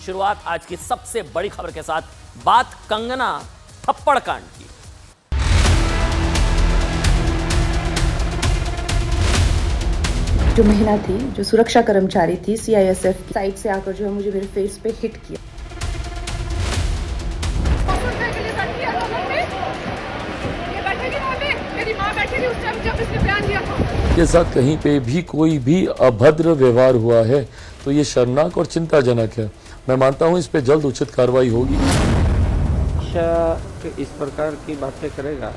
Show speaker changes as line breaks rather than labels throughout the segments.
शुरुआत आज की सबसे बड़ी खबर के साथ, बात कंगना थप्पड़ कांड की।
जो महिला थी, जो सुरक्षा कर्मचारी थी सीआईएसएफ साइड से आकर जो है मुझे मेरे फेस पे हिट किया।
के साथ कहीं पे भी कोई भी अभद्र व्यवहार हुआ है तो ये शर्मनाक और चिंताजनक है। मैं मानता हूँ इस पे जल्द उचित कार्रवाई होगी।
इस प्रकार की बातें करेगा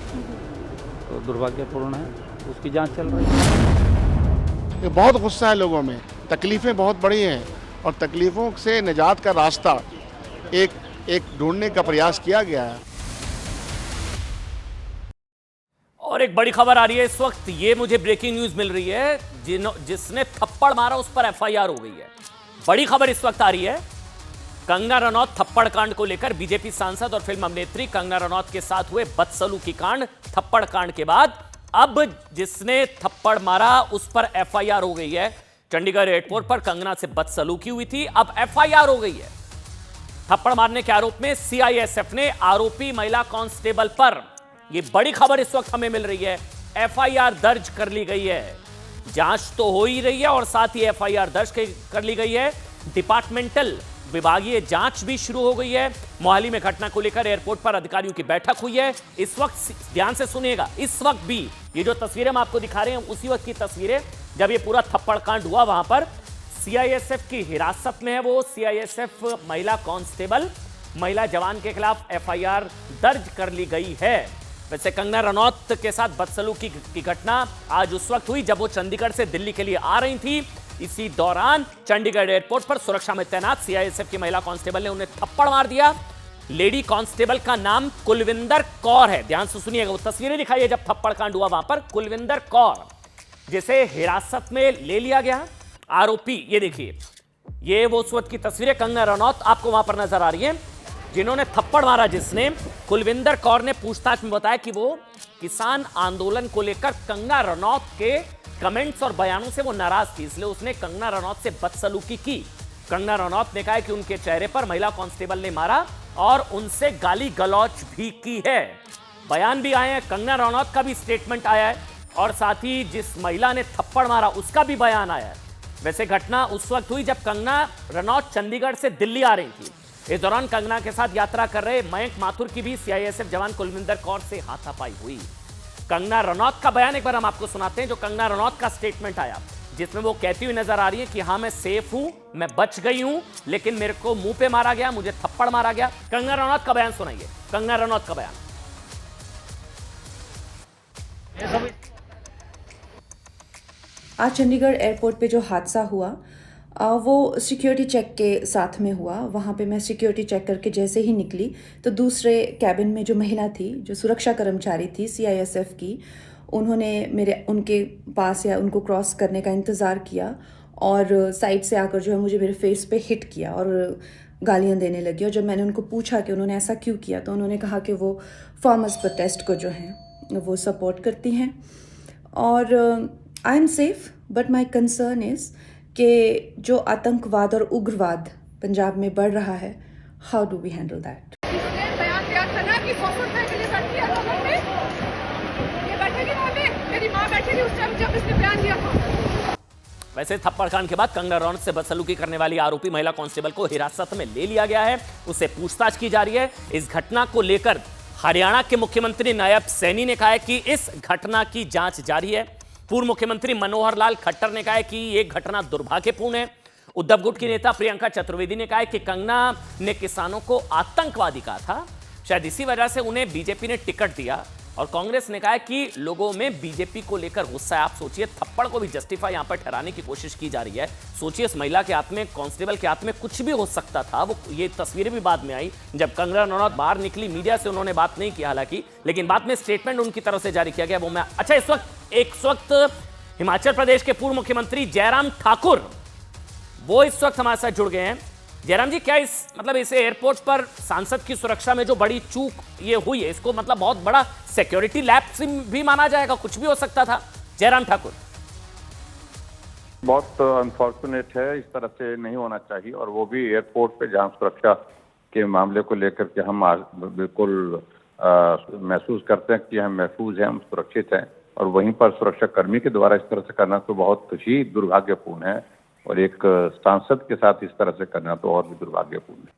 तो दुर्भाग्यपूर्ण है, उसकी जांच चल रही है।
ये बहुत गुस्सा है लोगों में, तकलीफ़ें बहुत बड़ी हैं और तकलीफ़ों से निजात का रास्ता एक ढूंढने का प्रयास किया गया है।
और एक बड़ी खबर आ रही है इस वक्त, ये मुझे ब्रेकिंग न्यूज मिल रही है, जिसने थप्पड़ मारा उस पर एफआईआर हो गई है। बड़ी खबर इस वक्त आ रही है, कंगना रनौत थप्पड़ कांड को लेकर बीजेपी सांसद और फिल्म अभिनेत्री कंगना रनौत के साथ हुए बदसलूकी कांड, थप्पड़ कांड के बाद अब जिसने थप्पड़ मारा उस पर एफआईआर हो गई है। चंडीगढ़ एयरपोर्ट पर कंगना से बदसलूकी हुई थी, अब एफआईआर हो गई है। थप्पड़ मारने के आरोप में सीआईएसएफ ने आरोपी महिला कांस्टेबल पर, ये बड़ी खबर इस वक्त हमें मिल रही है, एफआईआर दर्ज कर ली गई है। जांच तो हो ही रही है और साथ ही एफआईआर दर्ज कर ली गई है। डिपार्टमेंटल विभागीय जांच भी शुरू हो गई है। मोहाली में घटना को लेकर एयरपोर्ट पर अधिकारियों की बैठक हुई है। इस वक्त ध्यान से सुनिएगा, इस वक्त भी ये जो तस्वीरें हम आपको दिखा रहे हैं उसी वक्त की तस्वीरें जब ये पूरा थप्पड़ कांड हुआ। वहां पर सीआईएसएफ की हिरासत में है वो सीआईएसएफ महिला कांस्टेबल, महिला जवान के खिलाफ एफआईआर दर्ज कर ली गई है। वैसे कंगना रनौत के साथ बदसलूकी की घटना आज उस वक्त हुई जब वो चंडीगढ़ से दिल्ली के लिए आ रही थी। इसी दौरान चंडीगढ़ एयरपोर्ट पर सुरक्षा में तैनात सीआईएसएफ की महिला कांस्टेबल ने उन्हें थप्पड़ मार दिया। लेडी कांस्टेबल का नाम कुलविंदर कौर है। ध्यान से सुनिएगा, वो तस्वीरें दिखाई है जब थप्पड़ कांड हुआ वहां पर। कुलविंदर कौर जिसे हिरासत में ले लिया गया आरोपी, ये देखिए, ये वो उस वक्त की तस्वीरें। कंगना रनौत आपको वहां पर नजर आ रही है जिन्होंने थप्पड़ मारा, जिसने कुलविंदर कौर ने पूछताछ में बताया कि वो किसान आंदोलन को लेकर कंगना रनौत के कमेंट्स और बयानों से वो नाराज थी, इसलिए उसने कंगना रनौत से बदसलूकी की। कंगना रनौत ने कहा कि उनके चेहरे पर महिला कांस्टेबल ने मारा और उनसे गाली गलौच भी की है। बयान भी आए हैं, कंगना रनौत का भी स्टेटमेंट आया है और साथ ही जिस महिला ने थप्पड़ मारा उसका भी बयान आया है। वैसे घटना उस वक्त हुई जब कंगना रनौत चंडीगढ़ से दिल्ली आ रही थी। इस दौरान कंगना के साथ यात्रा कर रहे मयंक माथुर की भी सीआईएसएफ जवान कुलविंदर कौर से हाथापाई हुई। कंगना रनौत का बयान एक बार हम आपको सुनाते हैं, जो कंगना रनौत का स्टेटमेंट आया जिसमें वो कहती हुई नजर आ रही है कि हाँ मैं सेफ हूं, मैं बच गई हूं, लेकिन मेरे को मुंह पे मारा गया, मुझे थप्पड़ मारा गया। कंगना रनौत का बयान सुनाइए, कंगना रनौत का बयान।
आज चंडीगढ़ एयरपोर्ट पे जो हादसा हुआ वो सिक्योरिटी चेक के साथ में हुआ। वहाँ पे मैं सिक्योरिटी चेक करके जैसे ही निकली तो दूसरे कैबिन में जो महिला थी, जो सुरक्षा कर्मचारी थी सीआईएसएफ की, उन्होंने उनके पास या उनको क्रॉस करने का इंतज़ार किया और साइड से आकर जो है मुझे मेरे फेस पे हिट किया और गालियाँ देने लगी। और जब मैंने उनको पूछा कि उन्होंने ऐसा क्यों किया तो उन्होंने कहा कि वो फार्मर्स प्रोटेस्ट को जो है वो सपोर्ट करती हैं और I am safe, but my concern is कि जो आतंकवाद और उग्रवाद पंजाब में बढ़ रहा है, how do we handle that.
वैसे थप्पड़ कांड के बाद कंगना रनौत से बदसलूकी करने वाली आरोपी महिला कांस्टेबल को हिरासत में ले लिया गया है, उससे पूछताछ की जा रही है। इस घटना को लेकर हरियाणा के मुख्यमंत्री नायब सैनी ने कहा है कि इस घटना की जांच जारी है। पूर्व मुख्यमंत्री मनोहर लाल खट्टर ने कहा है कि यह घटना दुर्भाग्यपूर्ण है। उद्धव गुट की नेता प्रियंका चतुर्वेदी ने कहा है कि कंगना ने किसानों को आतंकवादी कहा था, शायद इसी वजह से उन्हें बीजेपी ने टिकट दिया। और कांग्रेस ने कहा है कि लोगों में बीजेपी को लेकर गुस्सा है। आप सोचिए, थप्पड़ को भी जस्टिफाई यहां पर ठहराने की कोशिश की जा रही है। सोचिए, इस महिला के हाथ में, कांस्टेबल के हाथ में कुछ भी हो सकता था। वो ये तस्वीरें भी बाद में आई जब कंगना रनौत बाहर निकली, मीडिया से उन्होंने बात नहीं की हालांकि, लेकिन बाद में स्टेटमेंट उनकी तरफ से जारी किया गया। वो मैं अच्छा, इस वक्त हिमाचल प्रदेश के पूर्व मुख्यमंत्री जयराम ठाकुर वो इस वक्त हमारे साथ जुड़ गए हैं। जयराम जी, क्या इस एयरपोर्ट पर सांसद की सुरक्षा में जो बड़ी चूक ये हुई है, इसको मतलब बहुत बड़ा सिक्योरिटी लैप्स भी माना जाएगा? कुछ भी हो सकता था। जयराम ठाकुर।
बहुत अनफॉर्चुनेट है, इस तरह से नहीं होना चाहिए। और वो भी एयरपोर्ट पे, जहां सुरक्षा के मामले को लेकर के हम बिल्कुल महसूस करते हैं कि हम महफूज हैं, हम सुरक्षित हैं, और वहीं पर सुरक्षा कर्मी के द्वारा इस तरह से करना तो बहुत ही दुर्भाग्यपूर्ण है। और एक सांसद के साथ इस तरह से करना तो और भी दुर्भाग्यपूर्ण है।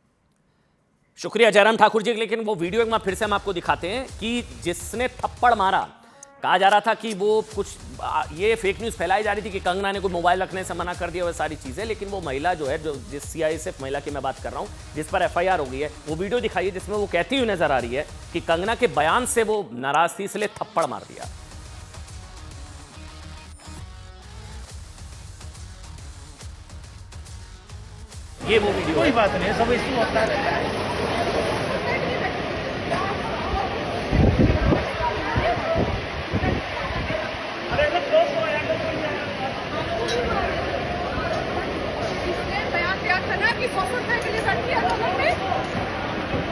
शुक्रिया जयराम ठाकुर जी। लेकिन वो वीडियो एक बार फिर से हम आपको दिखाते हैं कि जिसने थप्पड़ मारा, कहा जा रहा था कि वो कुछ ये फेक न्यूज़ फैलाई जा रही थी कि कंगना ने कोई मोबाइल रखने से मना कर दिया, वो सारी चीज़ें। लेकिन वो महिला जो है, जो जिस सीआईएसएफ महिला की मैं बात कर रहा हूँ, जिस पर एफआईआर हो गई है, वो वीडियो दिखाइए जिसमें वो कहती हुई नजर आ रही है कि कंगना के बयान से वो नाराज थी, इसलिए थप्पड़ मार दिया। ये वो वीडियो
कोई बात नहीं, सब इशू होता रहता है।
बयान दिया था ना कि 100 रुपए के लिए बैठी है लोगों में,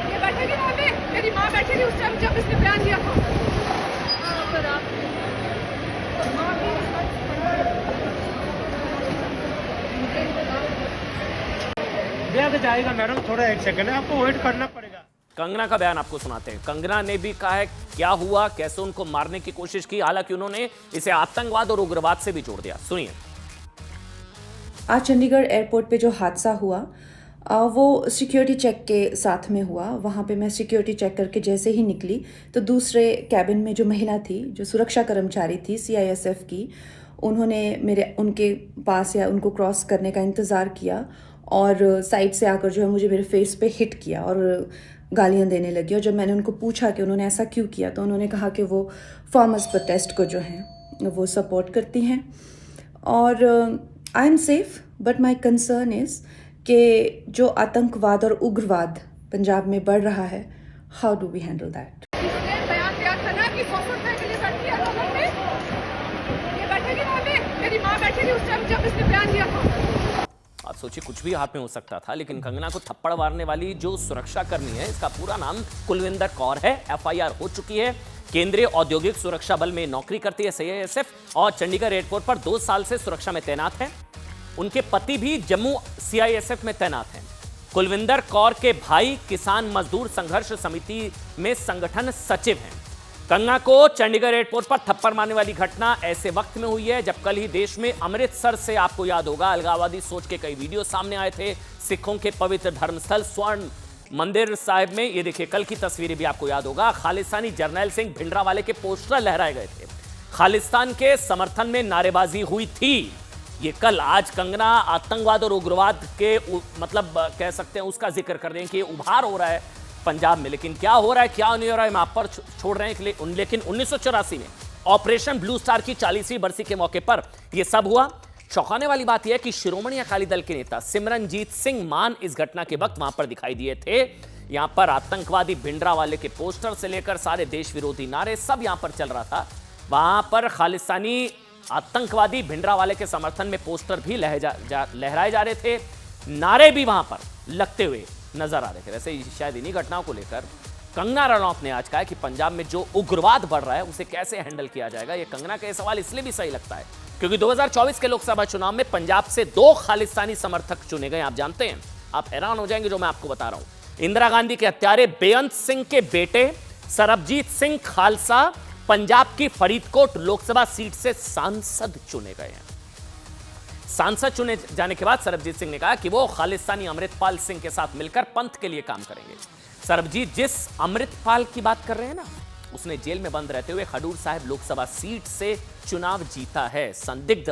ये बैठेगी वहाँ पे, मेरी माँ बैठेगी उस टाइम जब इसने बयान दिया था। फिर आप
दिया तो जाएगा मैडम, थोड़ा एक सेकंड है, आपको वेट करना पड़ेगा।
कंगना का बयान आपको सुनाते हैं। कंगना ने भी कहा है क्या हुआ, कैसे उनको मारने की कोशिश की, हालांकि उन्होंने इसे आतंकवाद और उग्रवाद से भी जोड़ दिया। सुनिए।
आज चंडीगढ़ एयरपोर्ट पे जो हादसा हुआ, वो सिक्योरिटी चेक के साथ में हुआ। वहाँ पे मैं सिक्योरिटी चेक करके जैसे ही निकली तो दूसरे कैबिन में जो महिला थी, जो सुरक्षा कर्मचारी थी सीआईएसएफ की, उन्होंने उनके पास या उनको क्रॉस करने का इंतज़ार किया और साइड से आकर जो है मुझे मेरे फेस पे हिट किया और गालियाँ देने लगी। और जब मैंने उनको पूछा कि उन्होंने ऐसा क्यों किया, तो उन्होंने कहा कि वो फार्मर्स प्रोटेस्ट को जो है वो सपोर्ट करती हैं। और I am safe, but my concern is कि जो आतंकवाद और उग्रवाद पंजाब में बढ़ रहा है, how do we handle that.
इसने बयान दिया था ना कि 100 रुपए के लिए बैठी है लोगों में, ये बैठेगी वहाँ पे, मेरी माँ बैठेगी उस टाइम जब इसने बयान दिया था।
आप सोचिए, कुछ भी हाथ में हो सकता था, लेकिन कंगना को थप्पड़ मारने वाली जो सुरक्षा कर्मी है, इसका पूरा नाम कुलविंदर कौर है। एफआईआर हो चुकी है। केंद्रीय औद्योगिक सुरक्षा बल में नौकरी करती है सीआईएसएफ और चंडीगढ़ एयरपोर्ट पर 2 साल से सुरक्षा में तैनात है। उनके पति भी जम्मू सीआईएसएफ में तैनात हैं। कुलविंदर कौर के भाई किसान मजदूर संघर्ष समिति में संगठन सचिव हैं। कंगना को चंडीगढ़ एयरपोर्ट पर थप्पड़ मारने वाली घटना ऐसे वक्त में हुई है जब कल ही देश में अमृतसर से, आपको याद होगा, अलगाववादी सोच के कई वीडियो सामने आए थे। सिखों के पवित्र धर्मस्थल स्वर्ण मंदिर साहिब में, ये देखिए कल की तस्वीरें भी आपको याद होगा, खालिस्तानी जर्नैल सिंह भिंडरावाले के पोस्टर लहराए गए थे। खालिस्तान के समर्थन में नारेबाजी हुई थी। ये कल, आज कंगना आतंकवाद और उग्रवाद के मतलब कह सकते हैं उसका जिक्र कर रहे हैं कि ये उभार हो रहा है पंजाब में। लेकिन क्या हो रहा है, क्या नहीं हो रहा है, मैं आप पर छोड़ रहे हैं। लेकिन 1984 में ऑपरेशन ब्लू स्टार की 40वीं बरसी के मौके पर यह सब हुआ। चौंकाने वाली बात यह है कि शिरोमणि अकाली दल के नेता सिमरनजीत सिंह मान इस घटना के वक्त वहां पर दिखाई दिए थे। यहां पर आतंकवादी भिंडरावाले के पोस्टर से लेकर सारे देश विरोधी नारे सब यहां पर चल रहा था। वहां पर खालिस्तानी आतंकवादी भिंडरावाले के समर्थन में पोस्टर भी लहराए जा रहे थे, नारे भी वहां पर लगते हुए नजर आ रहे थे। वैसे शायद इन्हीं घटनाओं को लेकर कंगना रनौत ने आज कहा कि पंजाब में जो उग्रवाद बढ़ रहा है उसे कैसे हैंडल किया जाएगा। ये कंगना का सवाल इसलिए भी सही लगता है क्योंकि 2024 के लोकसभा चुनाव में पंजाब से 2 खालिस्तानी समर्थक चुने गए। आप जानते हैं, आप हैरान हो जाएंगे जो मैं आपको बता रहा हूं। इंदिरा गांधी के हत्यारे बेअंत सिंह के बेटे सरबजीत सिंह खालसा पंजाब की फरीदकोट लोकसभा सीट से सांसद चुने गए हैं। सांसद चुने जाने के बाद सरबजीत सिंह ने कहा कि वो खालिस्तानी अमृतपाल सिंह के साथ मिलकर पंथ के लिए काम करेंगे। सरबजीत जिस अमृतपाल की बात कर रहे हैं ना, उसने जेल में बंद रहते हुए खडूर साहिब लोकसभा सीट से चुनाव जीता है। संदिग्ध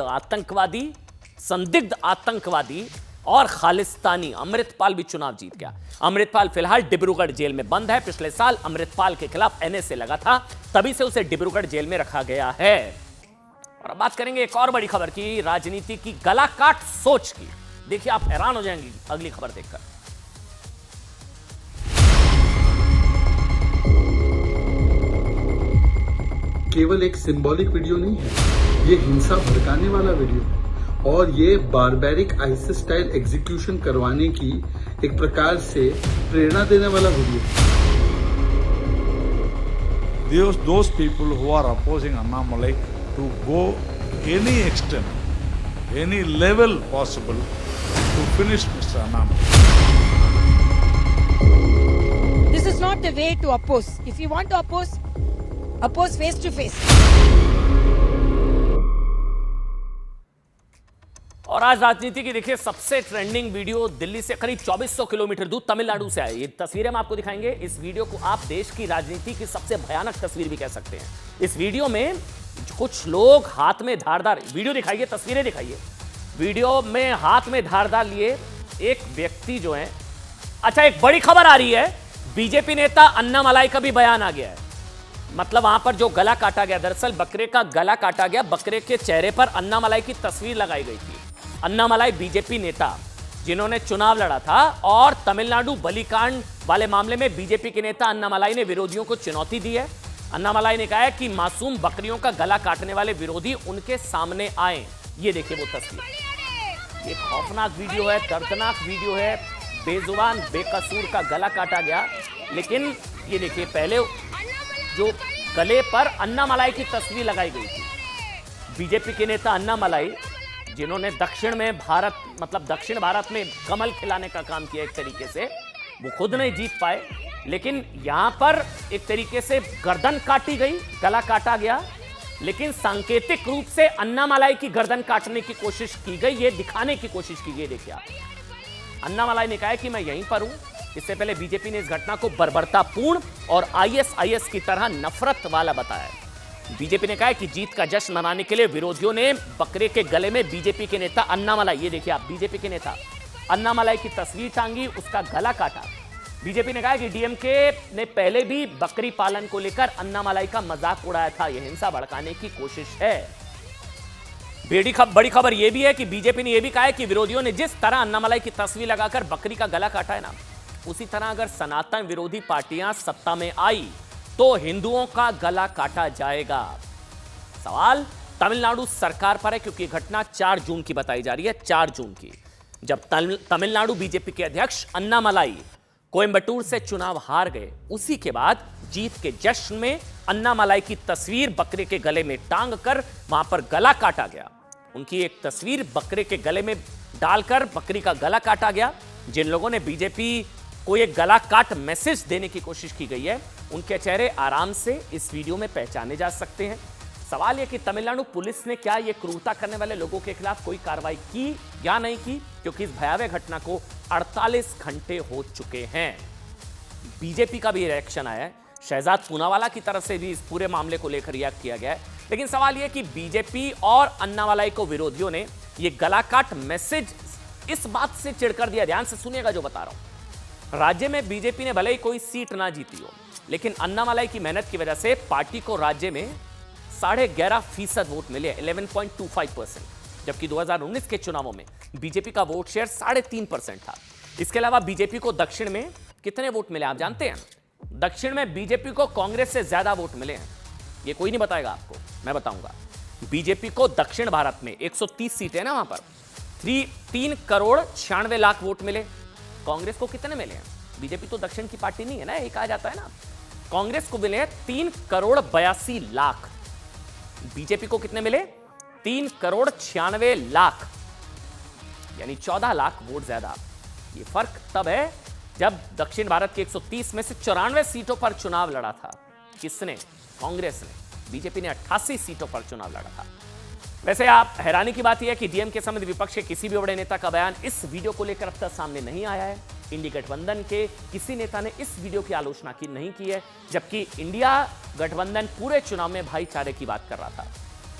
आतंकवादी और खालिस्तानी अमृतपाल भी चुनाव जीत गया। अमृतपाल फिलहाल डिब्रूगढ़ जेल में बंद है। पिछले साल अमृतपाल के खिलाफ एनएसए लगा था, तभी से उसे डिब्रूगढ़ जेल में रखा गया है। और अब बात करेंगे एक और बड़ी खबर की, राजनीति की गला काट सोच की। देखिए, आप हैरान हो जाएंगे अगली खबर देखकर।
केवल एक सिंबॉलिक वीडियो नहीं है, ये हिंसा भड़काने वाला वीडियो और ये बारबैरिक आईसिस स्टाइल एग्जीक्यूशन करवाने की एक प्रकार से प्रेरणा देने वाला video.
Those people who are opposing Annamalai to go any extent any level possible to finish Mr. Annamalai.
This is not the way to oppose. If you want to oppose face to face.
और आज राजनीति की देखिए सबसे trending video Delhi से करीब 2400 kilometre दूर तमिलनाडु से आई। ये तस्वीरें हम आपको दिखाएंगे। इस वीडियो को आप देश की राजनीति की सबसे भयानक तस्वीर भी कह सकते हैं। इस वीडियो में कुछ लोग हाथ में धारदार, वीडियो दिखाइए, तस्वीरें दिखाइए। वीडियो में हाथ में धारदार लिए एक व्यक्ति जो है। अच्छा, एक बड़ी खबर आ रही है, बीजेपी नेता अन्नामलाई का भी बयान आ गया है। मतलब वहां पर जो गला काटा गया, दरअसल बकरे का गला काटा गया, बकरे के चेहरे पर अन्नामलाई की तस्वीर लगाई गई थी। अन्नामलाई बीजेपी नेता जिन्होंने चुनाव लड़ा था और तमिलनाडु बलिकांड वाले मामले में बीजेपी के नेता अन्नामलाई ने विरोधियों को चुनौती दी है। अन्नामलाई ने कहा है कि मासूम बकरियों का गला काटने वाले विरोधी उनके सामने आए। ये देखिए वो तस्वीर, ये खौफनाक वीडियो है, दर्दनाक वीडियो है। बेजुबान बेकसूर का गला काटा गया। लेकिन ये देखिए, पहले जो गले पर अन्नामलाई की तस्वीर लगाई गई थी, बीजेपी के नेता अन्नामलाई जिन्होंने दक्षिण में भारत, मतलब दक्षिण भारत में कमल खिलाने का काम किया एक तरीके से, वो खुद नहीं जीत पाए, लेकिन यहां पर एक तरीके से गर्दन काटी गई, गला काटा गया, लेकिन सांकेतिक रूप से अन्नामलाई की गर्दन काटने की कोशिश की गई, ये दिखाने की कोशिश की गई। देखिए आप, अन्नामलाई ने कहा है कि मैं यहीं पर हूं। इससे पहले बीजेपी ने इस घटना को बर्बरतापूर्ण और आईएसआईएस की तरह नफरत वाला बताया है। बीजेपी ने कहा है कि जीत का जश्न मनाने के लिए विरोधियों ने बकरे के गले में बीजेपी के नेता अन्नामलाई, ये देखिए आप, बीजेपी के नेता अन्नामलाई की तस्वीर टांगी, उसका गला काटा। बीजेपी ने कहा कि डीएमके ने पहले भी बकरी पालन को लेकर अन्नामलाई का मजाक उड़ाया था, यह हिंसा भड़काने की कोशिश है। बड़ी खबर यह भी है कि बीजेपी ने यह भी कहा है कि विरोधियों ने जिस तरह अन्नामलाई की तस्वीर लगाकर बकरी का गला काटा है ना, उसी तरह अगर सनातन विरोधी पार्टियां सत्ता में आई तो हिंदुओं का गला काटा जाएगा। सवाल तमिलनाडु सरकार पर है, क्योंकि घटना 4 जून की बताई जा रही है। 4 जून की, जब तमिलनाडु बीजेपी के अध्यक्ष अन्नामलाई कोयंबटूर से चुनाव हार गए, उसी के बाद जीत के जश्न में अन्नामलाई की तस्वीर बकरे के गले में टांग कर वहां पर गला काटा गया। उनकी एक तस्वीर बकरे के गले में डालकर बकरी का गला काटा गया। जिन लोगों ने बीजेपी को एक गला काट मैसेज देने की कोशिश की गई है, उनके चेहरे आराम से इस वीडियो में पहचाने जा सकते हैं। सवाल यह कि तमिलनाडु पुलिस ने क्या ये क्रूरता करने वाले लोगों के खिलाफ कोई कार्रवाई की या नहीं की, क्योंकि इस भयावह घटना को 48 घंटे हो चुके हैं। बीजेपी का भी रिएक्शन आया है, शहजाद पूनावाला की तरफ से भी इस पूरे मामले को लेकर रिएक्ट किया गया है। लेकिन सवाल यह कि बीजेपी और अन्नामलाई को विरोधियों ने यह गला काट मैसेज इस बात से चिढ़कर दिया। ध्यान से सुनिएगा जो बता रहा हूं। राज्य में बीजेपी ने भले ही कोई सीट ना जीती हो, लेकिन अन्नामलाई की मेहनत की वजह से पार्टी को राज्य में 11.5% वोट मिले, 11.25%, जबकि 2019 के चुनावों में बीजेपी का वोट शेयर 3.5% था। इसके अलावा बीजेपी को दक्षिण में कितने वोट मिले आप जानते हैं? दक्षिण में बीजेपी को कांग्रेस से ज्यादा वोट मिले हैं। ये कोई नहीं बताएगा आपको, मैं बताऊंगा। बीजेपी को दक्षिण भारत में 130 सीटें ना, वहां पर 3 करोड़ 96 लाख वोट मिले। कांग्रेस को कितने मिले हैं? बीजेपी तो दक्षिण की पार्टी नहीं है ना, ये कहा जाता है ना। कांग्रेस को मिले 3 करोड़ 82 लाख। बीजेपी को कितने मिले? 3 करोड़ 96 लाख, यानी 14 लाख वोट ज्यादा। ये फर्क तब है जब दक्षिण भारत के 130 में से 94 सीटों पर चुनाव लड़ा था। किसने? कांग्रेस ने। बीजेपी ने 88 सीटों पर चुनाव लड़ा था। वैसे आप हैरानी की बात यह है कि डीएमके समेत विपक्ष के किसी भी बड़े नेता का बयान इस वीडियो को लेकर अब तक सामने नहीं आया है। इंडिया गठबंधन के किसी नेता ने इस वीडियो की आलोचना नहीं की है, जबकि इंडिया गठबंधन पूरे चुनाव में भाईचारे की बात कर रहा था।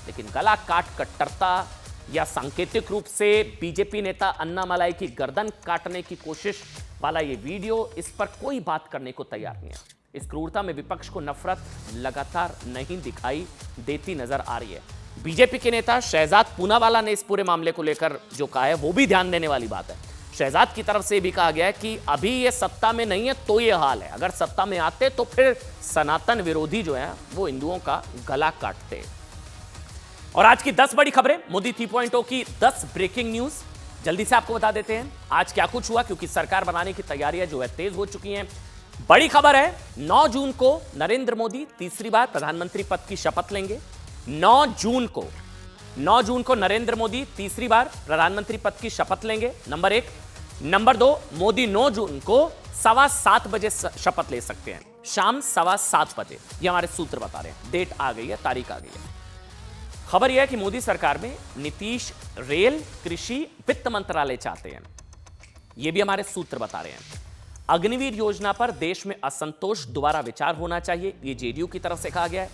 लेकिन गला काट कट्टरता या सांकेतिक रूप से बीजेपी नेता अन्नामलाई की गर्दन काटने की कोशिश वाला ये वीडियो, इस पर कोई बात करने को तैयार नहीं है। इस क्रूरता में विपक्ष को नफरत लगातार नहीं दिखाई देती नजर आ रही है। बीजेपी के नेता शहजाद पूनावाला ने इस पूरे मामले को लेकर जो कहा है वो भी ध्यान देने वाली बात है। शहजाद की तरफ से भी कहा गया है कि अभी ये सत्ता में नहीं है तो ये हाल है, अगर सत्ता में आते तो फिर सनातन विरोधी जो है वो हिंदुओं का गला काटते। और आज की 10 बड़ी खबरें, मोदी 3.0 की 10 ब्रेकिंग न्यूज जल्दी से आपको बता देते हैं आज क्या कुछ हुआ, क्योंकि सरकार बनाने की तैयारियां जो है तेज हो चुकी हैं। बड़ी खबर है 9 जून को नरेंद्र मोदी तीसरी बार प्रधानमंत्री पद की शपथ लेंगे। 9 जून को 9 जून को नरेंद्र मोदी तीसरी बार प्रधानमंत्री पद की शपथ लेंगे, नंबर 1। नंबर 2, मोदी 9 जून को 7:15 बजे शपथ ले सकते हैं, शाम 7:15 बजे। ये हमारे सूत्र बता रहे हैं। डेट आ गई है, तारीख आ गई है। खबर यह है कि मोदी सरकार में नीतीश रेल, कृषि, वित्त मंत्रालय चाहते हैं। यह भी हमारे सूत्र बता रहे हैं। अग्निवीर योजना पर देश में असंतोष, दोबारा विचार होना चाहिए, यह जेडीयू की तरफ से कहा गया है।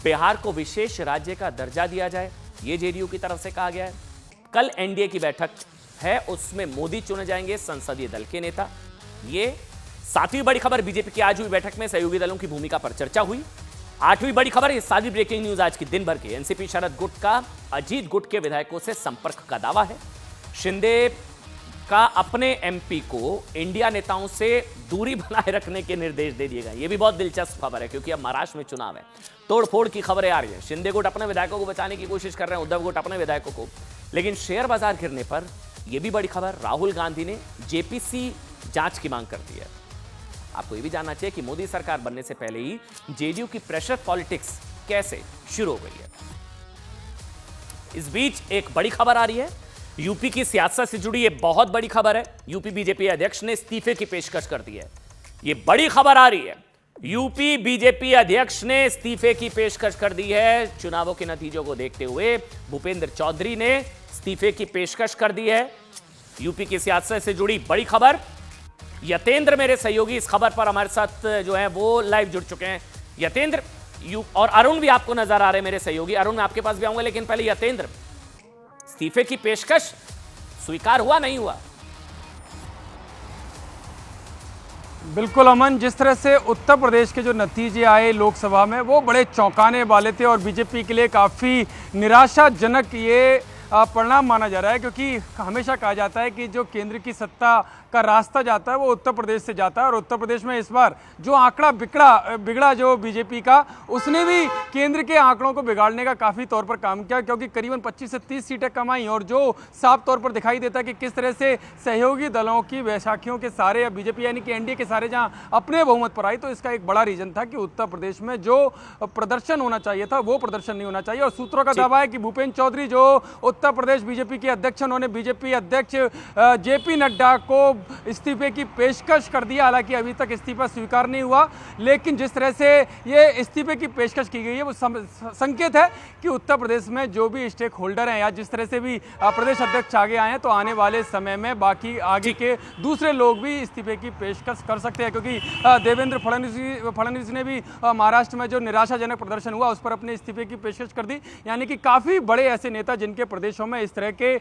बिहार को विशेष राज्य का दर्जा दिया जाए, यह जेडीयू की तरफ से कहा गया है। कल एनडीए की बैठक है, उसमें मोदी चुने जाएंगे संसदीय दल के नेता। ये 7वीं बड़ी खबर। बीजेपी की आज हुई बैठक में सहयोगी दलों की भूमिका पर चर्चा हुई। 8वीं बड़ी खबर, ये सारी ब्रेकिंग न्यूज आज की दिन भर की। एनसीपी शरद गुट का अजीत गुट के विधायकों से संपर्क का दावा है। शिंदे का अपने एमपी को इंडिया नेताओं से दूरी बनाए रखने के निर्देश दे दिए गए। ये भी बहुत दिलचस्प खबर है, क्योंकि अब महाराष्ट्र में चुनाव है, तोड़फोड़ की खबरें आ रही है। शिंदे गुट अपने विधायकों को बचाने की कोशिश कर रहे हैं, उद्धव गुट अपने विधायकों को। लेकिन शेयर बाजार गिरने पर यह भी बड़ी खबर, राहुल गांधी ने जेपीसी जांच की मांग कर दी है। आपको यह भी जानना चाहिए कि मोदी सरकार बनने से पहले ही जेडीयू की प्रेशर पॉलिटिक्स कैसे शुरू हो गई है। इस बीच एक बड़ी खबर आ रही है, यूपी की सियासत से जुड़ी यह बहुत बड़ी खबर है। यूपी बीजेपी अध्यक्ष ने इस्तीफे की पेशकश कर दी है। यह बड़ी खबर आ रही है, यूपी बीजेपी अध्यक्ष ने इस्तीफे की पेशकश कर दी है। चुनावों के नतीजों को देखते हुए भूपेंद्र चौधरी ने इस्तीफे की पेशकश कर दी है। यूपी की सियासत से जुड़ी बड़ी खबर। यतेंद्र मेरे सहयोगी इस खबर पर हमारे साथ जो है वो लाइव जुड़ चुके हैं। यतेंद्र और अरुण भी आपको नजर आ रहे हैं मेरे सहयोगी। अरुण, मैं आपके पास भी आऊंगा, लेकिन पहले यतेंद्र, इस्तीफे की पेशकश स्वीकार हुआ नहीं हुआ?
बिल्कुल अमन, जिस तरह से उत्तर प्रदेश के जो नतीजे आए लोकसभा में वो बड़े चौंकाने वाले थे और बीजेपी के लिए काफ़ी निराशाजनक ये परिणाम माना जा रहा है, क्योंकि हमेशा कहा जाता है कि जो केंद्र की सत्ता का रास्ता जाता है वो उत्तर प्रदेश से जाता है। और उत्तर प्रदेश में इस बार जो आंकड़ा बिगड़ा जो बीजेपी का, उसने भी केंद्र के आंकड़ों को बिगाड़ने का काफ़ी तौर पर काम किया, क्योंकि करीबन 25 से 30 सीटें कमाई। और जो साफ तौर पर दिखाई देता है कि किस तरह से सहयोगी दलों की वैशाखियों के सारे, या बीजेपी यानी कि एनडीए के सारे जहाँ अपने बहुमत पर आई, तो इसका एक बड़ा रीजन था कि उत्तर प्रदेश में जो प्रदर्शन होना चाहिए था वो प्रदर्शन नहीं होना चाहिए। और सूत्रों का दावा है कि भूपेंद्र चौधरी जो उत्तर प्रदेश बीजेपी के अध्यक्ष, उन्होंने बीजेपी अध्यक्ष जेपी नड्डा को इस्तीफे की पेशकश कर दिया। हालांकि अभी तक इस्तीफा स्वीकार नहीं हुआ, लेकिन जिस तरह से ये इस्तीफे की पेशकश की गई है वो संकेत है कि उत्तर प्रदेश में जो भी स्टेक होल्डर हैं, या जिस तरह से भी प्रदेश अध्यक्ष आगे आए हैं, तो आने वाले समय में बाकी आगे के दूसरे लोग भी इस्तीफे की पेशकश कर सकते हैं। क्योंकि देवेंद्र फडणवीस ने भी महाराष्ट्र में जो निराशाजनक प्रदर्शन हुआ उस पर अपने इस्तीफे की पेशकश कर दी। यानी कि काफ़ी बड़े ऐसे नेता जिनके प्रदेशों में इस तरह के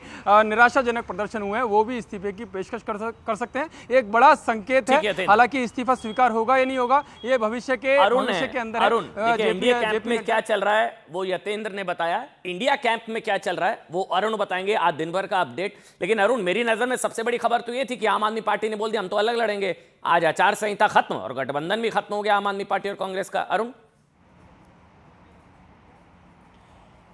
निराशाजनक प्रदर्शन हुए हैं वो भी इस्तीफे की पेशकश कर सकते हैं। एक बड़ा संकेत है। हालांकि इस्तीफा स्वीकार होगा या नहीं होगा ये भविष्य के अंदर।
अरुण, इंडिया कैंप में क्या चल रहा है वो यतेंद्र ने बताया, इंडिया कैंप में क्या चल रहा है वो अरुण बताएंगे। आज दिन भर का अपडेट। लेकिन अरुण, मेरी नजर में सबसे बड़ी खबर तो ये थी कि आम आदमी पार्टी ने बोल दिया हम तो अलग लड़ेंगे। आज आचार संहिता खत्म और गठबंधन भी खत्म हो गया आम आदमी पार्टी और कांग्रेस का। अरुण,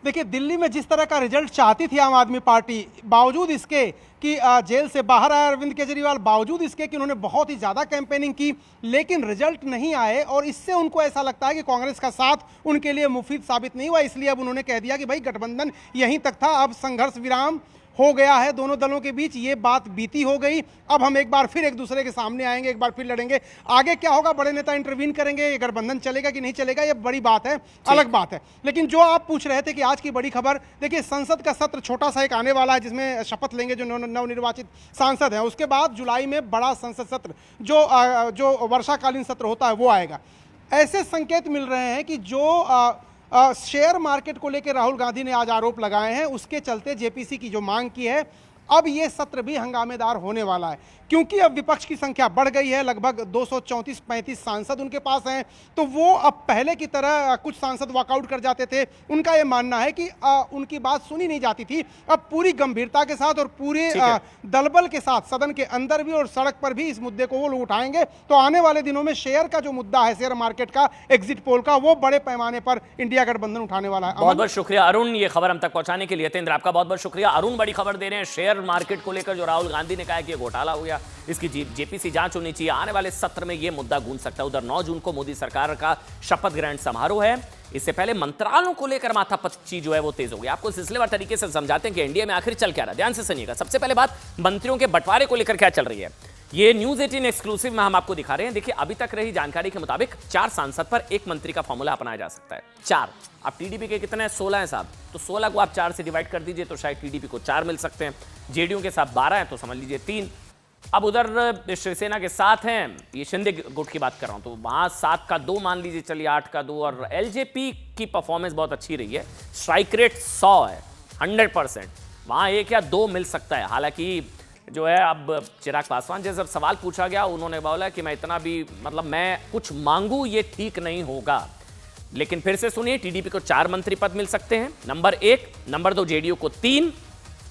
देखिए, दिल्ली में जिस तरह का रिजल्ट चाहती थी आम आदमी पार्टी, बावजूद इसके कि जेल से बाहर आए अरविंद केजरीवाल, बावजूद इसके कि उन्होंने बहुत ही ज़्यादा कैंपेनिंग की, लेकिन रिजल्ट नहीं आए और इससे उनको ऐसा लगता है कि कांग्रेस का साथ उनके लिए मुफीद साबित नहीं हुआ। इसलिए अब उन्होंने कह दिया कि भाई गठबंधन यहीं तक था, अब संघर्ष विराम हो गया है दोनों दलों के बीच, ये बात बीती हो गई। अब हम एक बार फिर एक दूसरे के सामने आएंगे, एक बार फिर लड़ेंगे। आगे क्या होगा, बड़े नेता इंटरवीन करेंगे, ये गठबंधन चलेगा कि नहीं चलेगा, ये बड़ी बात है, अलग बात है। लेकिन जो आप पूछ रहे थे कि आज की बड़ी खबर, देखिए संसद का सत्र छोटा सा एक आने वाला है जिसमें शपथ लेंगे जो नवनिर्वाचित सांसद हैं। उसके बाद जुलाई में बड़ा संसद सत्र जो वर्षाकालीन सत्र होता है वो आएगा। ऐसे संकेत मिल रहे हैं कि जो शेयर मार्केट को लेकर राहुल गांधी ने आज आरोप लगाए हैं, उसके चलते जेपीसी की जो मांग की है, अब ये सत्र भी हंगामेदार होने वाला है, क्योंकि अब विपक्ष की संख्या बढ़ गई है। लगभग 234-35 सांसद उनके पास हैं, तो वो अब पहले की तरह कुछ सांसद वॉकआउट कर जाते थे। उनका ये मानना है कि उनकी बात सुनी नहीं जाती थी। अब पूरी गंभीरता के साथ और पूरे दलबल के साथ सदन के अंदर भी और सड़क पर भी इस मुद्दे को वो लोग उठाएंगे। तो आने वाले दिनों में शेयर का जो मुद्दा है, शेयर मार्केट का, एग्जिट पोल का, वो बड़े पैमाने पर इंडिया गठबंधन उठाने वाला है।
बहुत बहुत शुक्रिया अरुण, ये खबर हम तक पहुंचाने के लिए। यतेंद्र, आपका बहुत बहुत शुक्रिया। अरुण बड़ी खबर दे रहे हैं, शेयर मार्केट को लेकर जो राहुल गांधी ने कहा कि घोटाला हो गया, इसकी जेपीसी जांच होनी चाहिए। आने वाले सत्र में यह मुद्दा गूंज सकता है। उधर 9 जून को मोदी सरकार का शपथ ग्रहण समारोह है। इससे पहले मंत्रालयों को लेकर माथापच्ची जो है वो तेज हो गई। आपको सिलसिलेवार तरीके से समझाते हैं कि एनडीए में आखिर चल क्या रहा है। ध्यान से सुनिएगा। सबसे पहले बात मंत्रियों के बंटवारे को लेकर क्या चल रही है, ये न्यूज 18 एक्सक्लूसिव में हम आपको दिखा रहे हैं। देखिए, अभी तक रही जानकारी के मुताबिक 4 सांसद पर 1 मंत्री का फॉर्मूला अपनाया जा सकता है। 4। अब टीडीपी के कितने हैं? 16 हैं साहब, तो 16 को आप 4 से डिवाइड कर दीजिए तो शायद टीडीपी को 4 मिल सकते हैं। जेडीयू के साथ 12 हैं तो समझ लीजिए 3। अब उधर शिवसेना के 7 हैं, ये शिंदे गुट की बात कर रहा हूं, तो वहां 7 का 2 मान लीजिए, चलिए 8 का 2। और एलजेपी की परफॉर्मेंस बहुत अच्छी रही है, स्ट्राइक रेट 100 है, 100%। वहां 1 या 2 मिल सकता है। हालांकि जो है, अब चिराग पासवान से जब सवाल पूछा गया, उन्होंने बोला कि मैं इतना भी, मतलब मैं कुछ मांगू ये ठीक नहीं होगा। लेकिन फिर से सुनिए, टीडीपी को 4 मंत्री पद मिल सकते हैं, नंबर 1। नंबर 2 जेडीयू को 3,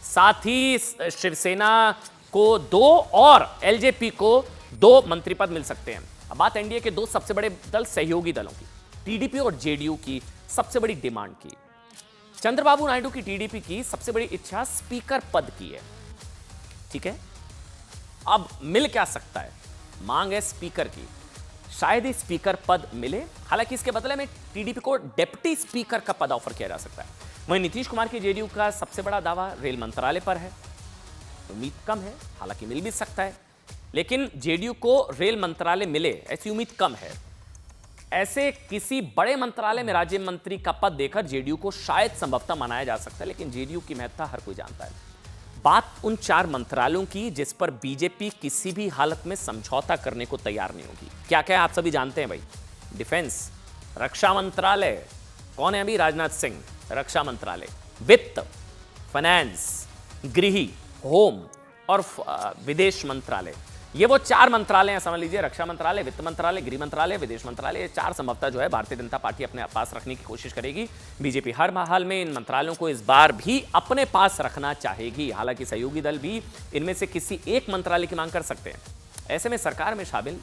साथ ही शिवसेना को 2 और एलजेपी को 2 मंत्री पद मिल सकते हैं। अब बात एनडीए के 2 सबसे बड़े दल सहयोगी दलों की, टीडीपी और जेडीयू की सबसे बड़ी डिमांड की। चंद्रबाबू नायडू की टीडीपी की सबसे बड़ी इच्छा स्पीकर पद की है, ठीक है। अब मिल क्या सकता है? मांग है स्पीकर की, शायद ही स्पीकर पद मिले। हालांकि इसके बदले में टीडीपी को डिप्टी स्पीकर का पद ऑफर किया जा सकता है। वहीं नीतीश कुमार की जेडीयू का सबसे बड़ा दावा रेल मंत्रालय पर है, उम्मीद कम है, हालांकि मिल भी सकता है। लेकिन जेडीयू को रेल मंत्रालय मिले ऐसी उम्मीद कम है। ऐसे किसी बड़े मंत्रालय में राज्य मंत्री का पद देकर जेडीयू को शायद संभवतः मनाया जा सकता है, लेकिन जेडीयू की महत्ता हर कोई जानता है। बात उन 4 मंत्रालयों की जिस पर बीजेपी किसी भी हालत में समझौता करने को तैयार नहीं होगी। क्या क्या है आप सभी जानते हैं भाई। डिफेंस, रक्षा मंत्रालय, कौन है अभी? राजनाथ सिंह, रक्षा मंत्रालय। वित्त, फाइनेंस, गृह, होम और विदेश मंत्रालय, ये वो 4 मंत्रालय हैं, समझ लीजिए। रक्षा मंत्रालय, वित्त मंत्रालय, गृह मंत्रालय, विदेश मंत्रालय, ये 4 संभवतः जो है भारतीय जनता पार्टी अपने पास रखने की कोशिश करेगी। बीजेपी हर हाल में इन मंत्रालयों को इस बार भी अपने पास रखना चाहेगी। हालांकि सहयोगी दल भी इनमें से किसी एक मंत्रालय की मांग कर सकते हैं। ऐसे में सरकार में शामिल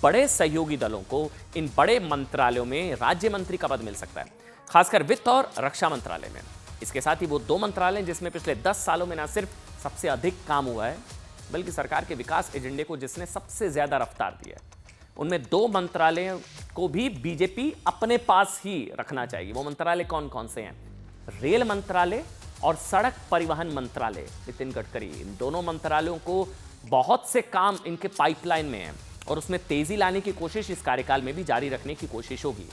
बड़े सहयोगी दलों को इन बड़े मंत्रालयों में राज्य मंत्री का पद मिल सकता है, खासकर वित्त और रक्षा मंत्रालय में। इसके साथ ही वो 2 मंत्रालय जिसमें पिछले 10 सालों में न सिर्फ सबसे अधिक काम हुआ है, बल्कि सरकार के विकास एजेंडे को जिसने सबसे ज्यादा रफ्तार दी है, उनमें 2 मंत्रालयों को भी बीजेपी अपने पास ही रखना चाहेगी। वो मंत्रालय कौन कौन से हैं? रेल मंत्रालय और सड़क परिवहन मंत्रालय, नितिन गडकरी। इन दोनों मंत्रालयों को बहुत से काम इनके पाइपलाइन में हैं और उसमें तेजी लाने की कोशिश इस कार्यकाल में भी जारी रखने की कोशिश होगी।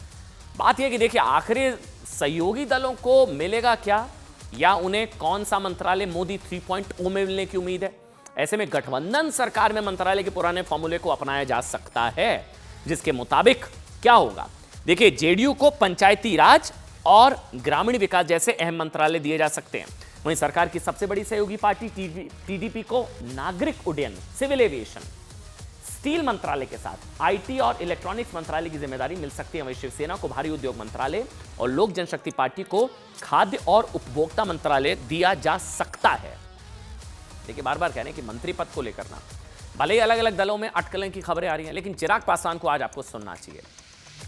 बात यह कि देखिए, आखिर सहयोगी दलों को मिलेगा क्या, या उन्हें कौन सा मंत्रालय मोदी 3.0 में मिलने की उम्मीद है। ऐसे में गठबंधन सरकार में मंत्रालय के पुराने फॉर्मूले को अपनाया जा सकता है, जिसके मुताबिक क्या होगा। देखिए, जेडीयू को पंचायती राज और ग्रामीण विकास जैसे अहम मंत्रालय दिए जा सकते हैं। वहीं सरकार की सबसे बड़ी सहयोगी पार्टी टीडीपी को नागरिक उड्डयन, सिविल एविएशन, स्टील मंत्रालय के साथ आईटी और इलेक्ट्रॉनिक्स मंत्रालय की जिम्मेदारी मिल सकती है। वहीं शिवसेना को भारी उद्योग मंत्रालय और लोक जनशक्ति पार्टी को खाद्य और उपभोक्ता मंत्रालय दिया जा सकता है। देखिए, बार बार कह रहे हैं कि मंत्री पद को लेकर ना, भले ही अलग अलग दलों में अटकलें की खबरें आ रही हैं, लेकिन चिराग पासवान को आज आपको सुनना चाहिए।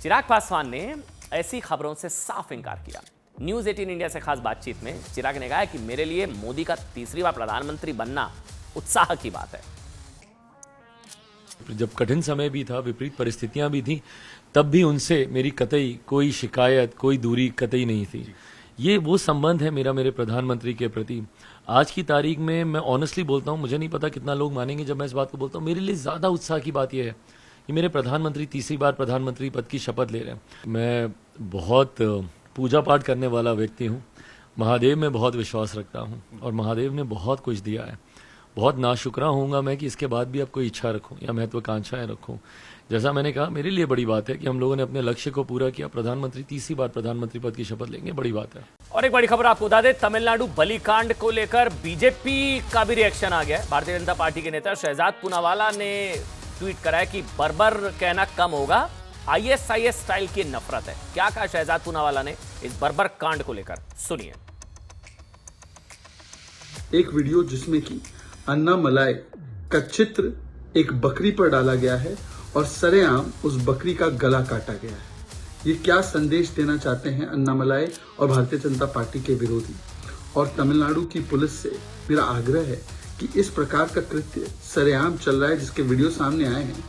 चिराग पासवान ने ऐसी खबरों से साफ इनकार किया। न्यूज 18 इंडिया से खास बातचीत में चिराग ने कहा कि मेरे लिए मोदी का 3री बार प्रधानमंत्री बनना उत्साह की बात है।
जब कठिन समय भी था, विपरीत परिस्थितियां भी थी, तब भी उनसे मेरी कतई कोई शिकायत, कोई दूरी कतई नहीं थी। ये वो संबंध है मेरा मेरे प्रधानमंत्री के प्रति। आज की तारीख में मैं ऑनेस्टली बोलता हूँ, मुझे नहीं पता कितना लोग मानेंगे जब मैं इस बात को बोलता हूँ, मेरे लिए ज़्यादा उत्साह की बात यह है कि मेरे प्रधानमंत्री 3री बार प्रधानमंत्री पद की शपथ ले रहे हैं। मैं बहुत पूजा पाठ करने वाला व्यक्ति हूँ, महादेव में बहुत विश्वास रखता हूँ और महादेव ने बहुत कुछ दिया है। बहुत नाशुक्रा होऊंगा मैं कि इसके बाद भी अब कोई इच्छा रखूं या महत्वाकांक्षाएं रखूं। जैसा मैंने कहा, मेरे लिए बड़ी बात है कि हम लोगों ने अपने लक्ष्य को पूरा किया। प्रधानमंत्री 3री बार प्रधानमंत्री पद की शपथ लेंगे, बड़ी बात है।
और एक बड़ी खबर आपको बता दें, तमिलनाडु बलिकांड को लेकर बीजेपी का भी रिएक्शन आ गया है। भारतीय जनता पार्टी के नेता शहजाद पूनावाला ने ट्वीट करा है कि बर्बर कहना कम होगा, आईएसआईएस स्टाइल की नफरत है। क्या कहा शहजाद पूनावाला ने इस बर्बर कांड को लेकर, सुनिए।
एक वीडियो जिसमें कि अन्ना मलाई का चित्र एक बकरी पर डाला गया है और सरेआम उस बकरी का गला काटा गया है। ये क्या संदेश देना चाहते हैं अन्ना मलाई और भारतीय जनता पार्टी के विरोधी? और तमिलनाडु की पुलिस से मेरा आग्रह है कि इस प्रकार का कृत्य सरेआम चल रहा है, जिसके वीडियो सामने आए हैं,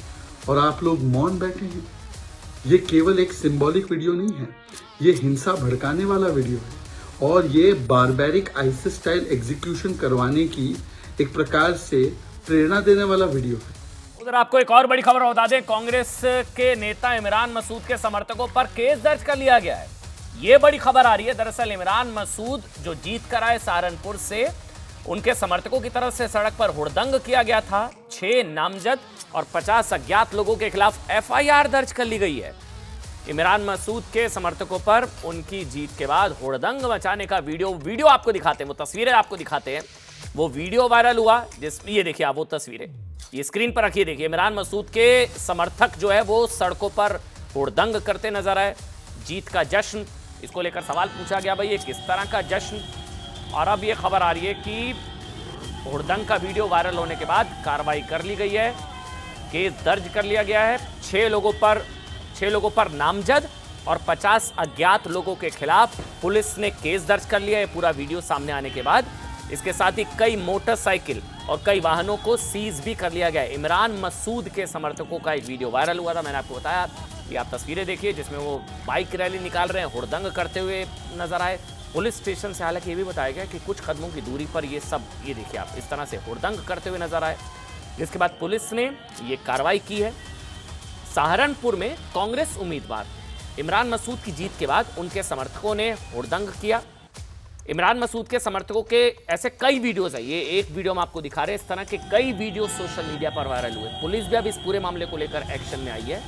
और आप लोग मौन बैठे हैं। ये केवल एक सिंबॉलिक वीडियो नहीं है, ये हिंसा भड़काने वाला वीडियो है और ये बारबैरिक आईसिस स्टाइल एग्जीक्यूशन करवाने की एक प्रकार से प्रेरणा देने वाला वीडियो है।
उधर आपको एक और बड़ी खबर बता दें, कांग्रेस के नेता इमरान मसूद के समर्थकों पर केस दर्ज कर लिया गया है। ये बड़ी खबर आ रही है। दरअसल इमरान मसूद जो जीत कर आए सहारनपुर से, उनके समर्थकों की तरफ से सड़क पर हुड़दंग किया गया था। 6 नामजद और 50 अज्ञात लोगों के खिलाफ एफआईआर दर्ज कर ली गई है। इमरान मसूद के समर्थकों पर उनकी जीत के बाद हुड़दंग मचाने का वीडियो आपको दिखाते हैं, वो तस्वीरें आपको दिखाते हैं। वो वीडियो वायरल हुआ जिसमें ये देखिए आप वो तस्वीरें ये स्क्रीन पर रखिए। देखिए इमरान मसूद के समर्थक जो है वो सड़कों पर हुड़दंग करते नजर आए। जीत का जश्न, इसको लेकर सवाल पूछा गया, भाई ये किस तरह का जश्न। और अब ये खबर आ रही है कि हुड़दंग का वीडियो वायरल होने के बाद कार्रवाई कर ली गई है, केस दर्ज कर लिया गया है। 6 लोगों पर नामजद और 50 अज्ञात लोगों के खिलाफ पुलिस ने केस दर्ज कर लिया है पूरा वीडियो सामने आने के बाद। इसके साथ ही कई मोटरसाइकिल और कई वाहनों को सीज भी कर लिया गया है। इमरान मसूद के समर्थकों का एक वीडियो वायरल हुआ था, मैंने आपको बताया। ये आप तस्वीरें देखिए जिसमें वो बाइक रैली निकाल रहे हैं, हुड़दंग करते हुए नजर आए। पुलिस स्टेशन से हालांकि ये भी बताया गया कि कुछ कदमों की दूरी पर ये देखिए आप इस तरह से हुड़दंग करते हुए नजर आए। जिसके बाद पुलिस ने ये कार्रवाई की है। सहारनपुर में कांग्रेस उम्मीदवार इमरान मसूद की जीत के बाद उनके समर्थकों ने हुड़दंग किया। इमरान मसूद के समर्थकों के ऐसे कई वीडियोस है, ये एक वीडियो हम आपको दिखा रहे हैं। इस तरह के कई वीडियो सोशल मीडिया पर वायरल हुए। पुलिस भी अब इस पूरे मामले को लेकर एक्शन में आई है।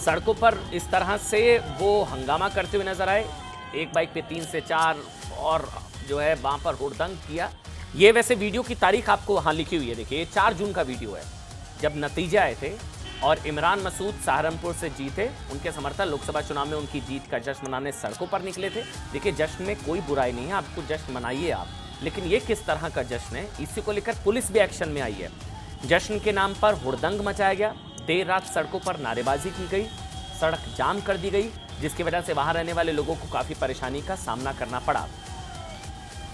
सड़कों पर इस तरह से वो हंगामा करते हुए नजर आए। एक बाइक पे 3 से 4 और जो है वहां पर हुड़दंग किया। ये वैसे वीडियो की तारीख आपको वहां लिखी हुई है, देखिए 4 जून का वीडियो है जब नतीजे आए थे और इमरान मसूद सहारनपुर से जीते। उनके समर्थक लोकसभा चुनाव में उनकी जीत का जश्न मनाने सड़कों पर निकले थे। देखिए जश्न में कोई बुराई नहीं है, आपको जश्न मनाइए आप, लेकिन ये किस तरह का जश्न है, इसी को लेकर पुलिस भी एक्शन में आई है। जश्न के नाम पर हुड़दंग मचाया गया। देर रात सड़कों पर नारेबाजी की गई, सड़क जाम कर दी गई, जिसकी वजह से वहां रहने वाले लोगों को काफी परेशानी का सामना करना पड़ा।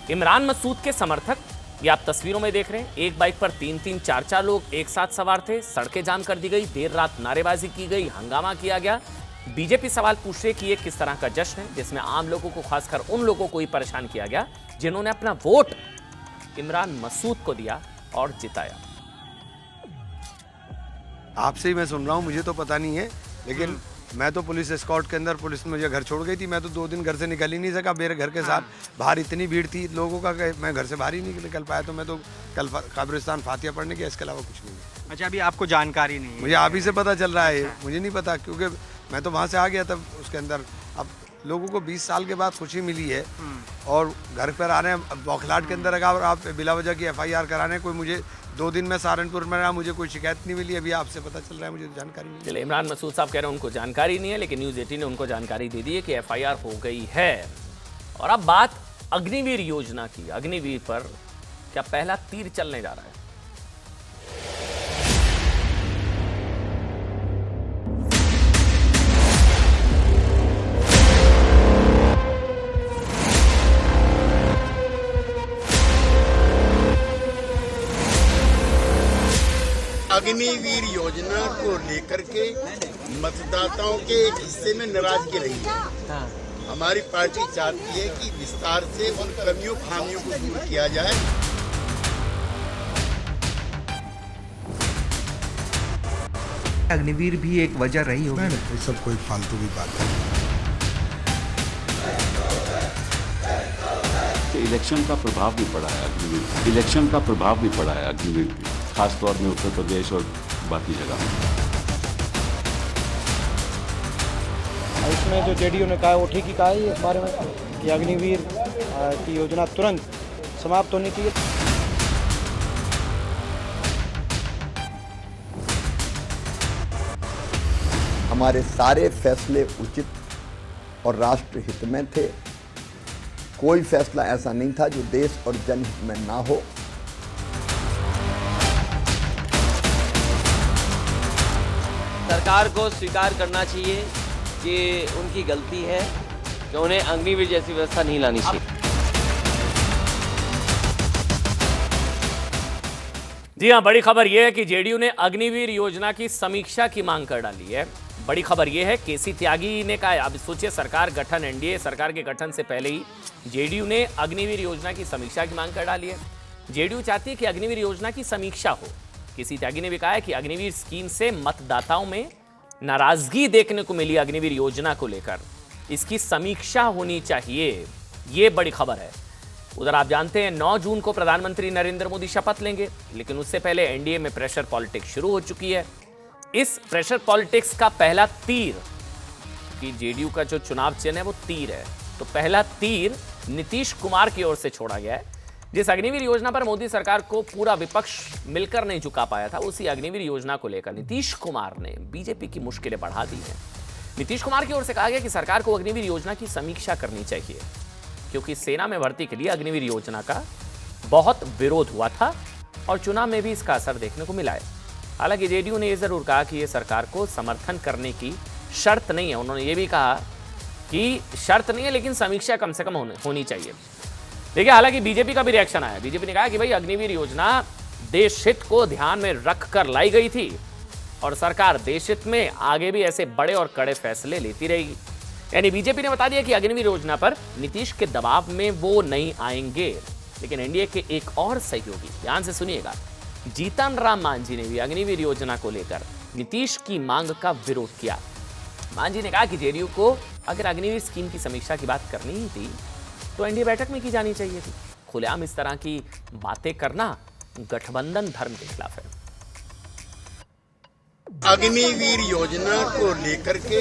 इमरान मसूद के समर्थक, ये आप तस्वीरों में देख रहे हैं, एक बाइक पर 3-3, 4-4 लोग एक साथ सवार थे। सड़कें जाम कर दी गई, देर रात नारेबाजी की गई, हंगामा किया गया। बीजेपी सवाल पूछ रही है कि ये किस तरह का जश्न है जिसमें आम लोगों को, खासकर उन लोगों को ही परेशान किया गया जिन्होंने अपना वोट इमरान मसूद को दिया और जिताया।
आपसे ही मैं सुन रहा हूँ, मुझे तो पता नहीं है, लेकिन मैं तो पुलिस एस्कॉर्ट के अंदर, पुलिस मुझे घर छोड़ गई थी। मैं तो 2 दिन घर से निकल ही नहीं सका। मेरे घर के साथ बाहर इतनी भीड़ थी लोगों का कि मैं घर से बाहर ही नहीं निकल पाया। तो मैं तो कल कब्रिस्तान फातिया पढ़ने गया, इसके अलावा कुछ नहीं।
अच्छा, अभी आपको जानकारी नहीं है?
मुझे आप ही से पता चल रहा है, मुझे नहीं पता, क्योंकि मैं तो वहाँ से आ गया तब उसके अंदर। अब लोगों को 20 साल के बाद खुशी मिली है और घर पर आ रहे हैं बौखलाहट के अंदर रखा और आप बिला वजह की FIR कराने। कोई मुझे 2 दिन में सहारनपुर में रहा, मुझे कोई शिकायत नहीं मिली। अभी आपसे पता चल रहा है, मुझे जानकारी नहीं।
चलिए, इमरान मसूद साहब कह रहे हैं उनको जानकारी नहीं है, लेकिन न्यूज़ 18 ने उनको जानकारी दे दी है कि FIR हो गई है। और अब बात अग्निवीर योजना की। अग्निवीर पर क्या पहला तीर चलने जा रहा है?
अग्निवीर योजना को लेकर के मतदाताओं के एक हिस्से में नाराजगी रही है। हमारी पार्टी चाहती है कि विस्तार से उन कमियों खामियों को दूर किया जाए।
अग्निवीर भी एक वजह रही होगी।
ये सब कोई फालतू की बात है।
इलेक्शन का प्रभाव भी पड़ा है अग्निवीर, इलेक्शन का प्रभाव भी पड़ा है अग्निवीर पे, खासतौर में उत्तर प्रदेश और बाकी जगह।
इसमें जो जेडीयू ने कहा है वो ठीक ही कहा है इस बारे में कि अग्निवीर की योजना तुरंत समाप्त होनी चाहिए।
हमारे सारे फैसले उचित और राष्ट्र हित में थे। कोई फैसला ऐसा नहीं था जो देश और जनहित में ना हो।
सरकार को स्वीकार करना चाहिए कि उनकी गलती है कि उन्हें अग्निवीर जैसी व्यवस्था नहीं लानी चाहिए।
जी हां, बड़ी खबर यह है कि जेडीयू ने अग्निवीर योजना की समीक्षा की मांग कर डाली है। बड़ी खबर यह है केसी त्यागी ने कहा, अब सोचिए सरकार गठन, एनडीए सरकार के गठन से पहले ही जेडीयू ने अग्निवीर योजना की समीक्षा की मांग कर डाली है। जेडीयू चाहती है कि अग्निवीर योजना की समीक्षा हो। केसी त्यागी ने भी कहा है कि अग्निवीर स्कीम से मतदाताओं में नाराजगी देखने को मिली अग्निवीर योजना को लेकर, इसकी समीक्षा होनी चाहिए। यह बड़ी खबर है। उधर आप जानते हैं 9 जून को प्रधानमंत्री नरेंद्र मोदी शपथ लेंगे, लेकिन उससे पहले एनडीए में प्रेशर पॉलिटिक्स शुरू हो चुकी है। इस प्रेशर पॉलिटिक्स का पहला तीर, कि जेडीयू का जो चुनाव चिन्ह है वो तीर है, तो पहला तीर नीतीश कुमार की ओर से छोड़ा गया है। जिस अग्निवीर योजना पर मोदी सरकार को पूरा विपक्ष मिलकर नहीं झुका पाया था, उसी अग्निवीर योजना को लेकर नीतीश कुमार ने बीजेपी की मुश्किलें बढ़ा दी हैं। नीतीश कुमार की ओर से कहा गया कि सरकार को अग्निवीर योजना की समीक्षा करनी चाहिए, क्योंकि सेना में भर्ती के लिए अग्निवीर योजना का बहुत विरोध हुआ था और चुनाव में भी इसका असर देखने को मिला है। हालांकि जेडीयू ने यह जरूर कहा कि यह सरकार को समर्थन करने की शर्त नहीं है। उन्होंने ये भी कहा कि शर्त नहीं है, लेकिन समीक्षा कम से कम होनी चाहिए। देखिए, हालांकि बीजेपी का भी रिएक्शन आया। बीजेपी ने कहा कि भाई अग्निवीर योजना देश हित को ध्यान में रखकर लाई गई थी और सरकार देश हित में आगे भी ऐसे बड़े और कड़े फैसले लेती रहेगी। यानी बीजेपी ने बता दिया कि अग्निवीर योजना पर नीतीश के दबाव में वो नहीं आएंगे। लेकिन एनडीए के एक और सहयोगी, ध्यान से सुनिएगा, जीतन राम मांझी ने भी अग्निवीर योजना को लेकर नीतीश की मांग का विरोध किया। मांझी ने कहा कि जेडीयू को अगर अग्निवीर स्कीम की समीक्षा की बात करनी ही थी तो एनडीए बैठक में की जानी चाहिए थी। खुलेआम इस तरह की बातें करना गठबंधन धर्म के खिलाफ है।
अग्निवीर योजना को लेकर के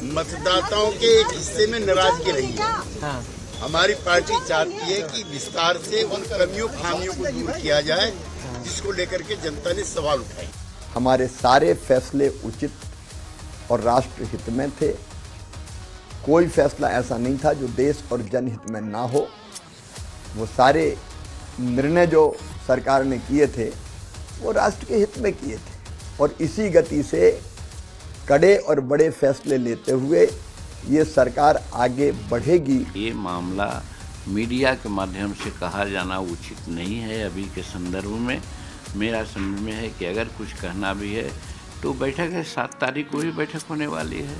मतदाताओं के एक हिस्से में नाराजगी रही है। हमारी पार्टी चाहती है कि विस्तार से उन कमियों खामियों को दूर किया जाए, जिसको लेकर के जनता ने सवाल उठाए।
हमारे सारे फैसले उचित और राष्ट्र हित में थे। कोई फैसला ऐसा नहीं था जो देश और जनहित में ना हो। वो सारे निर्णय जो सरकार ने किए थे वो राष्ट्र के हित में किए थे, और इसी गति से कड़े और बड़े फैसले लेते हुए ये सरकार आगे बढ़ेगी।
ये मामला मीडिया के माध्यम से कहा जाना उचित नहीं है। अभी के संदर्भ में मेरा समझ में है कि अगर कुछ कहना भी है तो बैठक है, 7 तारीख को ही बैठक होने वाली है।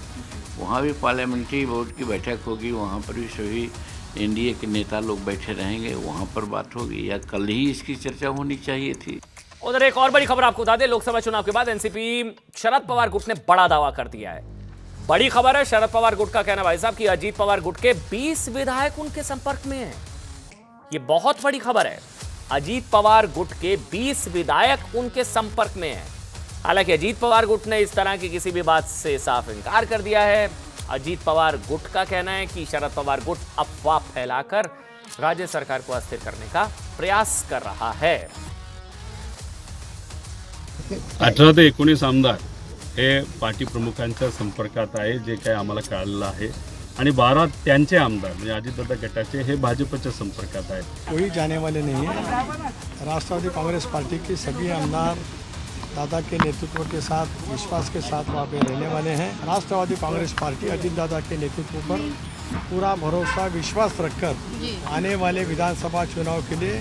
वहाँ भी पार्लियामेंट्री बोर्ड की बैठक होगी, वहाँ पर भी सभी एनडीए के नेता लोग बैठे रहेंगे, वहाँ पर बात होगी, या कल ही इसकी चर्चा होनी चाहिए थी।
उधर एक और बड़ी खबर आपको बता दें, लोकसभा चुनाव के बाद एनसीपी शरद पवार गुट ने बड़ा दावा कर दिया है। बड़ी खबर है, शरद पवार गुट का कहना भाई साहब कि अजीत पवार गुट के 20 विधायक उनके संपर्क में हैं। ये बहुत बड़ी खबर है। अजीत पवार गुट के 20 विधायक उनके संपर्क में हैं। हालांकि अजीत पवार गुट ने इस तरह की किसी भी बात से साफ इनकार कर दिया है। अजीत पवार गुट का कहना है कि शरद पवार गुट अफवाह फैलाकर राज्य सरकार को अस्थिर करने का प्रयास कर रहा है।
18 ते 19 आमदार हे पार्टी प्रमुखांच्या संपर्कात आहे, जे काही आम्हाला कळालेलं आहे, आणि 12 त्यांचे आमदार म्हणजे अजितदादा गटाचे हे भाजपच्या संपर्कात आहेत।
कोई जाने वाले नहीं है। राष्ट्रवादी कांग्रेस पार्टी के सभी आमदार दादा के नेतृत्व के साथ, विश्वास के साथ वहाँ पे रहने वाले हैं। राष्ट्रवादी कांग्रेस पार्टी अजीत दादा के नेतृत्व पर पूरा भरोसा, विश्वास रखकर आने वाले विधानसभा चुनाव के लिए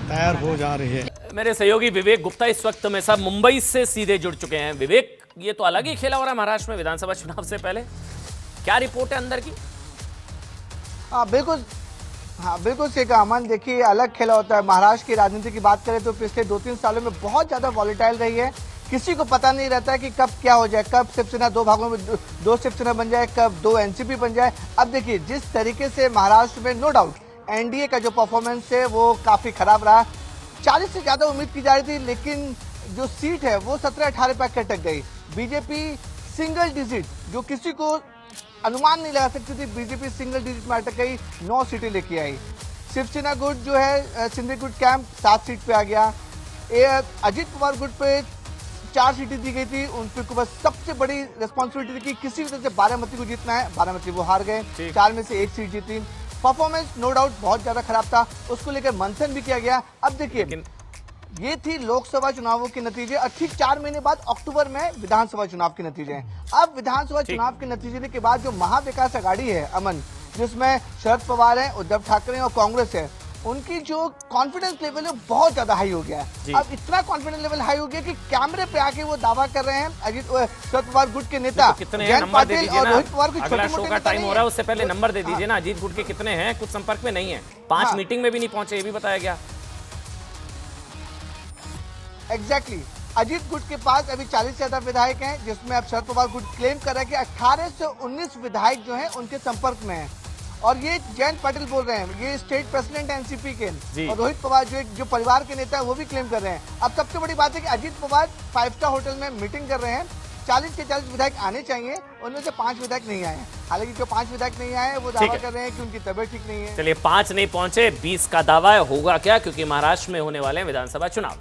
तैयार हो जा रही है।
मेरे सहयोगी विवेक गुप्ता इस वक्त में सब मुंबई से सीधे जुड़ चुके हैं। विवेक, ये तो अलग ही खेला हो रहा है महाराष्ट्र में विधानसभा चुनाव से पहले, क्या रिपोर्ट है अंदर की?
बिल्कुल सही कहा अमन। देखिए, अलग खेला होता है। महाराष्ट्र की राजनीति की बात करें तो पिछले 2-3 सालों में बहुत ज़्यादा वॉलेटाइल रही है। किसी को पता नहीं रहता है कि कब क्या हो जाए, कब शिवसेना 2 भागों में 2 शिवसेना बन जाए, कब 2 एनसीपी बन जाए। अब देखिए, जिस तरीके से महाराष्ट्र में नो डाउट एनडीए का जो परफॉर्मेंस है वो काफ़ी खराब रहा। 40 से ज़्यादा उम्मीद की जा रही थी, लेकिन जो सीट है वो 17-18 पे अटक गई। बीजेपी सिंगल डिजिट, जो किसी को अनुमान नहीं लगा सकती थी, बीजेपी सिंगल डिजिट में अटक गई, 9 सीटें लेके आई। शिवसेना गुट जो है, सिंधे गुट कैंप 7 सीट पे आ गया। अजीत पवार गुट पे 4 सीटें दी गई थी, उन पर बस सबसे बड़ी रिस्पॉन्सिबिलिटी थी कि किसी भी तरह से बारामती को जीतना है। बारामती वो हार गए, 4 में से 1 सीट जीती। परफॉर्मेंस नो डाउट बहुत ज्यादा खराब था, उसको लेकर मंथन भी किया गया। अब देखिए, ये थी लोकसभा चुनावों के नतीजे, और ठीक 4 महीने बाद अक्टूबर में विधानसभा चुनाव के नतीजे हैं। अब विधानसभा चुनाव के नतीजे के बाद जो महाविकास आघाड़ी है अमन, जिसमें शरद पवार है, उद्धव ठाकरे और कांग्रेस है, उनकी जो कॉन्फिडेंस लेवल है बहुत ज्यादा हाई हो गया
जी।
है। अब इतना कॉन्फिडेंस लेवल हाई हो गया कि कैमरे पे आके वो दावा कर रहे हैं शरद पवार गुट के नेता
कितने हैं
जयंत
नंबर दे
पाटिल
दीजिए
और
ना।
रोहित पवार को
अगला
छोटे
शो
मोटे
का
नेता
टाइम
नहीं
हो रहा है,
है।
उससे पहले नंबर दे दीजिए ना। अजीत गुट के कितने हैं, कुछ संपर्क में नहीं है, 5 मीटिंग में भी नहीं पहुंचे, ये भी बताया गया।
एग्जैक्टली अजीत गुट के पास अभी 40 से ज्यादा विधायक हैं, जिसमें अब शरद पवार गुट क्लेम कर रहा है कि 18 से 19 विधायक जो हैं उनके संपर्क में हैं। और ये जयंत पाटिल बोल रहे हैं, ये स्टेट प्रेसिडेंट एनसीपी के, और रोहित पवार जो परिवार के नेता है वो भी क्लेम कर रहे हैं। अब सबसे बड़ी बात है कि अजीत पवार 5 स्टार होटल में मीटिंग कर रहे हैं। 40 के 40 विधायक आने चाहिए, उनमें से 5 विधायक नहीं आए। हालांकि जो 5 विधायक नहीं आए वो दावा कर रहे हैं कि उनकी तबीयत ठीक नहीं है।
चलिए 5 नहीं पहुंचे, 20 का दावा है, होगा क्या, क्योंकि महाराष्ट्र में होने वाले हैं विधानसभा चुनाव।